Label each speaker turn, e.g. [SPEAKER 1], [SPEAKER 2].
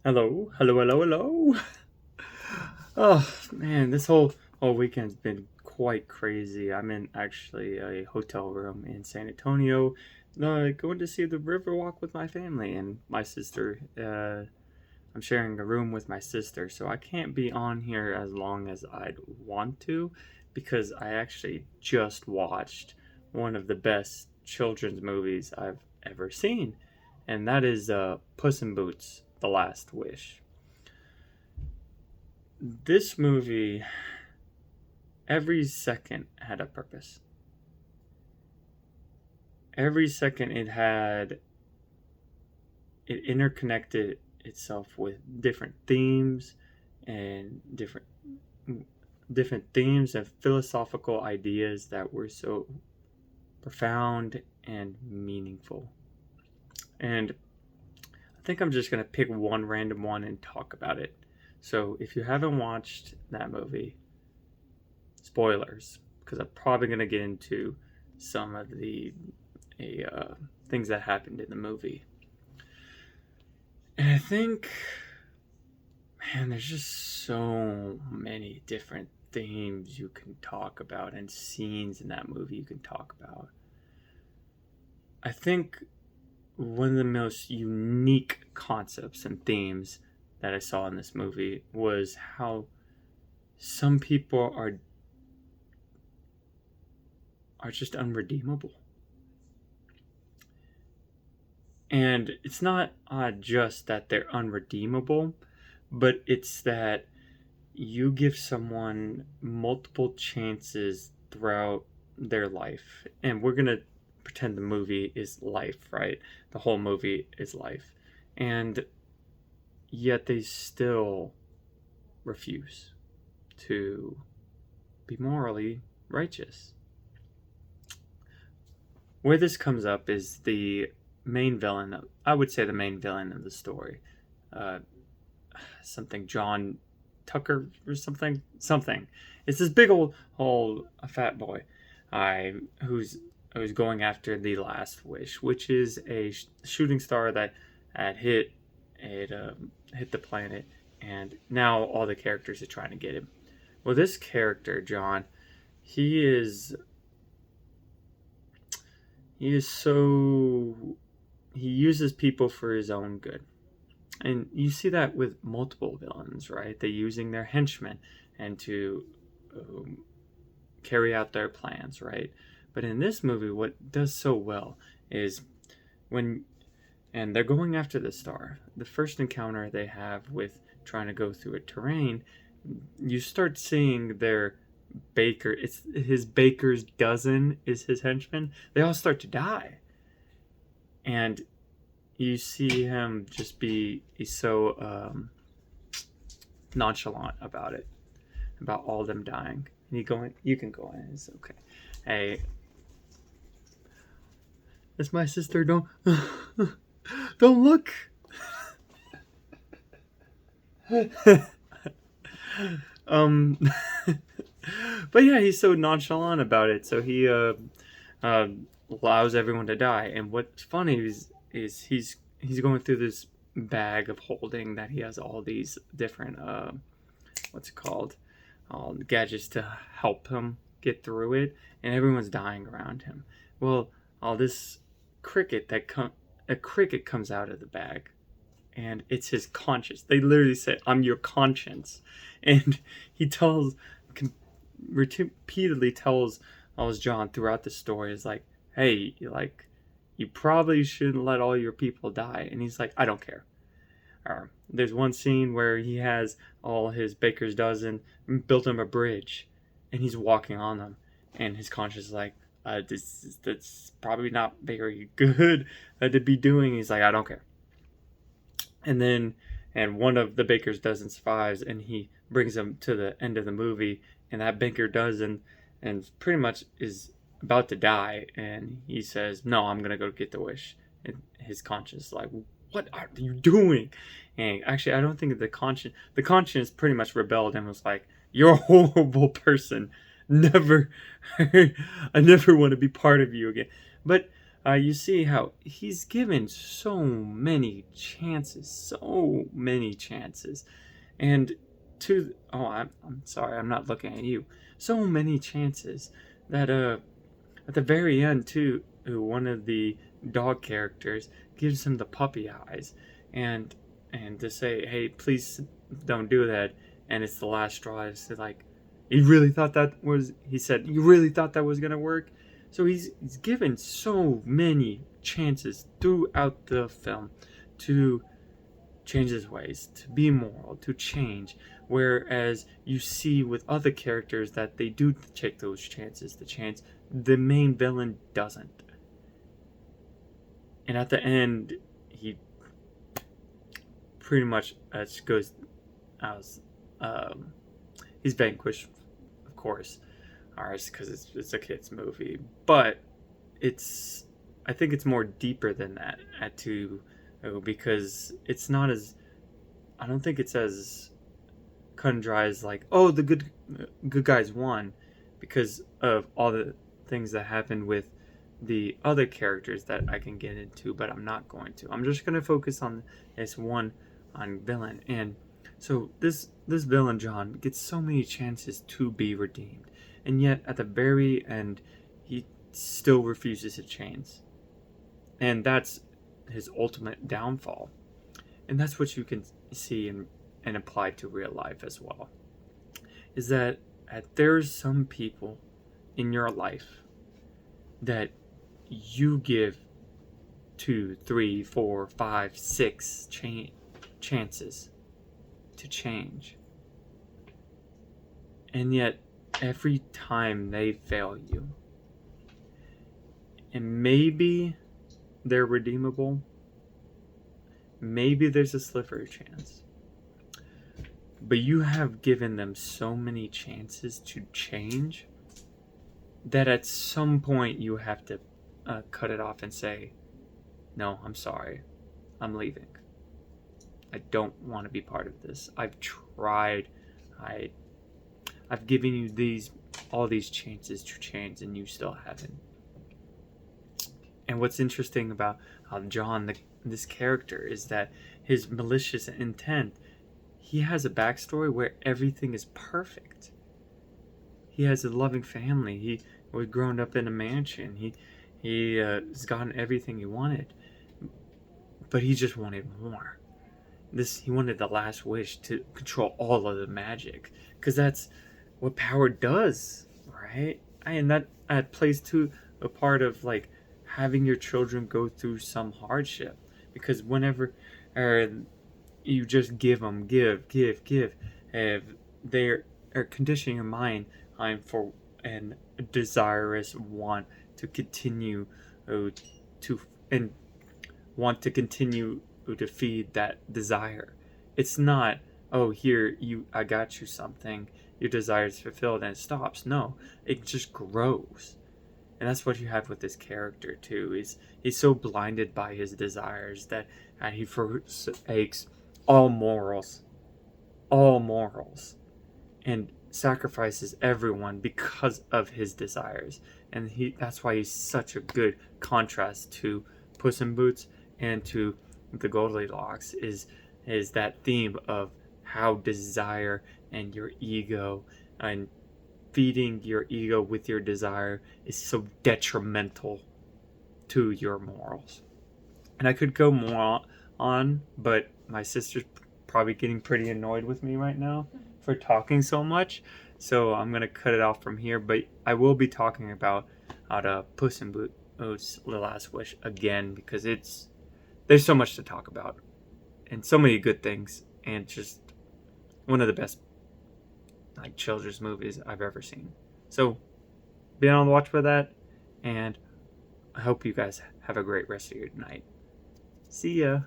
[SPEAKER 1] Hello, hello, hello, hello. Oh man, this whole weekend's been quite crazy. I'm in actually a hotel room in San Antonio, going to see the Riverwalk with my family and my sister. I'm sharing a room with my sister, so I can't be on here as long as I'd want to, because I actually just watched one of the best children's movies I've ever seen, and that is Puss in Boots: The Last Wish. This movie, every second had a purpose. Every second it interconnected itself with different themes and different themes and philosophical ideas that were so profound and meaningful. And I think I'm just going to pick one random one and talk about it. So if you haven't watched that movie, spoilers, because I'm probably going to get into some of the things that happened in the movie. And I think, man, there's just so many different themes you can talk about and scenes in that movie you can talk about. I think one of the most unique concepts and themes that I saw in this movie was how some people are just unredeemable. And it's not just that they're unredeemable, but it's that you give someone multiple chances throughout their life. And we're going to pretend the movie is life, right? The whole movie is life. And yet they still refuse to be morally righteous. Where this comes up is the main villain, I would say the main villain of the story. Uh, something John Tucker or something. It's this big old fat boy, who's going after the last wish, which is a shooting star that had hit the planet, and now all the characters are trying to get him. Well, this character John, he is he is so he uses people for his own good. And you see that with multiple villains, right? They're using their henchmen and to um, carry out their plans, right? But in this movie, what does so well is when, and they're going after the star, the first encounter they have with trying to go through a terrain, you start seeing their it's his baker's dozen is his henchmen. They all start to die. And you see him just he's so nonchalant about it, about all them dying. And you can go in. It's okay. Hey, it's my sister. Don't don't look. um, but yeah, he's so nonchalant about it. So he uh, allows everyone to die. And what's funny is he's going through this bag of holding that he has all these different what's it called, all gadgets to help him get through it, and everyone's dying around him. Well, all this a cricket comes out of the bag, and it's his conscience. They literally say, "I'm your conscience," and he repeatedly tells John throughout the story is like, "Hey, you probably shouldn't let all your people die," and he's like, "I don't care." There's one scene where he has all his baker's dozen built him a bridge, and he's walking on them, and his conscience is like, that's probably not very good to be doing. He's like, "I don't care." And then, and one of the baker's dozen survives, and he brings him to the end of the movie, and that baker dozen, and pretty much is about to die, and he says, "No, I'm gonna go get the wish." And his conscience is like, "What are you doing?" And actually, I don't think the conscience pretty much rebelled and was like, "You're a horrible person. Never, I never want to be part of you again." But you see how he's given so many chances, and I'm sorry, I'm not looking at you. So many chances that at the very end too, one of the dog characters gives him the puppy eyes, and to say, hey, please don't do that, and it's the last straw. It's like, you really thought that was? He said, you really thought that was gonna work? So he's given so many chances throughout the film to change his ways, to be moral, to change. Whereas you see with other characters that they do take those chances to change, the main villain doesn't. And at the end, he pretty much goes as he's vanquished, of course, ours because it's a kids movie, but it's I think it's more deeper than that at two, because it's not as I don't think it's as cut and dry as like, oh, the good guys won, because of all the things that happened with the other characters that I can get into, but I'm not going to. I'm just going to focus on this one on villain. And so this villain John gets so many chances to be redeemed, and yet at the very end he still refuses to change. And that's his ultimate downfall. And that's what you can see and apply to real life as well. Is that there's some people in your life that you give 2, 3, 4, 5, 6 chances to change. And yet every time they fail you. And maybe they're redeemable. Maybe there's a sliver chance. But you have given them so many chances to change that at some point you have to cut it off and say, no, I'm sorry. I'm leaving. I don't want to be part of this. I've tried. I've given you all these chances to change, and you still haven't. And what's interesting about John, this character, is that his malicious intent, he has a backstory where everything is perfect. He has a loving family. He was grown up in a mansion. He has gotten everything he wanted, but he just wanted more. He wanted the last wish to control all of the magic, because that's what power does, right? And that plays to a part of like having your children go through some hardship, because whenever you just give them, give, they're conditioning your mind for an desirous want to continue to and want to continue to feed that desire. It's not, oh, here, I got you something, your desire is fulfilled, and it stops. No, it just grows. And that's what you have with this character too. He's so blinded by his desires that he forsakes all morals, and sacrifices everyone because of his desires. And that's why he's such a good contrast to Puss in Boots and to the Goldilocks, is that theme of how desire and your ego and feeding your ego with your desire is so detrimental to your morals. And I could go more on, but my sister's probably getting pretty annoyed with me right now for talking so much. So I'm going to cut it off from here, but I will be talking about Puss in Boots: The Last Wish again, because there's so much to talk about and so many good things, and just one of the best like children's movies I've ever seen. So be on the watch for that, and I hope you guys have a great rest of your night. See ya.